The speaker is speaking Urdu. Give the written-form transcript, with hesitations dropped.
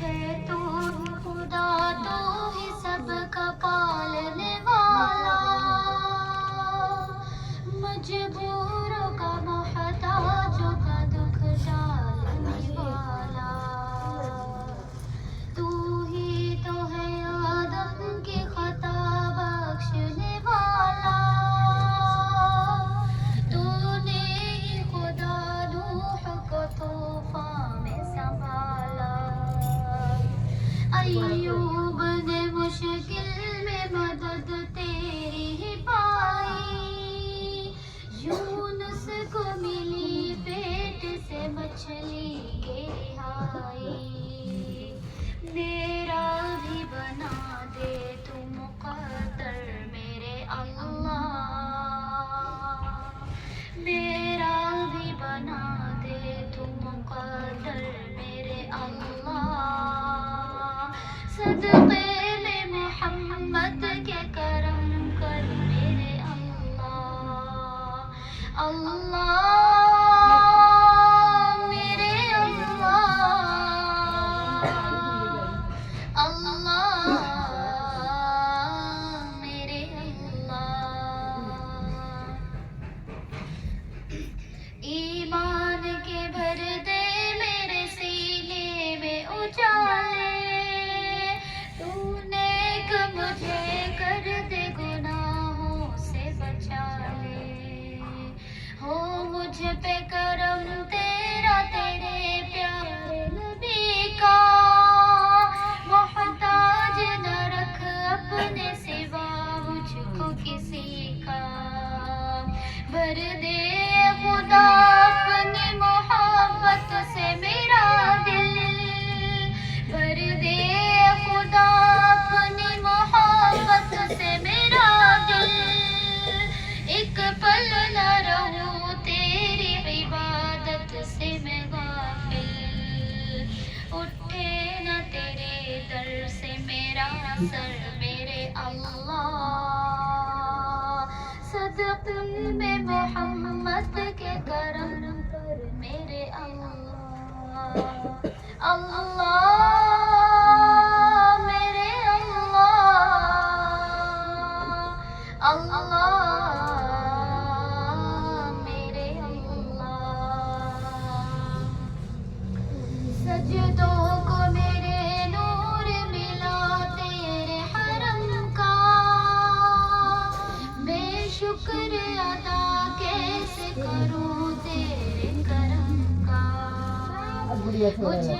ہے تو خدا تو ہی سب کا پالنے والا، مجبوروں کا محتاجوں کا دکھ ڈالنے والا، تو ہی تو ہے آدم کی خطا بخشنے والا، تو نے ہی خدا نوح کو طوفان میں سنبھالا، ایوب نے مشکل میں مدد تیری ہی پائی، یونس کو ملی پیٹ سے مچھلی کی رہائی، میرا بھی بنا دے تو مقدر میرے اللہ، میرا بھی بنا دے تو مقدر میرے اللہ، صدقے میں محمد کے کرم کر میرے اللہ، اللہ میرے اللہ، اللہ میرے اللہ، ایمان کے بھر دے میرے سینے میں اجالے، تو نیک مجھے کر دے گناہوں سے بچا لے، ہو مجھ پہ کرم تیرا تیرے پیارے نبی کا، محتاج نہ رکھ اپنے سوا مجھ کو کسی کا، بھر دے خدا اپنی محبت سے میرا دل، بھر دے خدا اپنی محبت سے میرا دل، ایک پل نہ رہوں تیری عبادت سے میں غافل، اٹھے نہ تیرے در سے میرا سر میرے اللہ، صدقے میں محمد کے کرم پر میرے اللہ، اللہ میرے اللہ، اللہ میرے اللہ، سجدوں کو میرے نور ملا تیرے حرم کا، میں شکر ادا کیسے کروں تیرے کرم کا، مجھ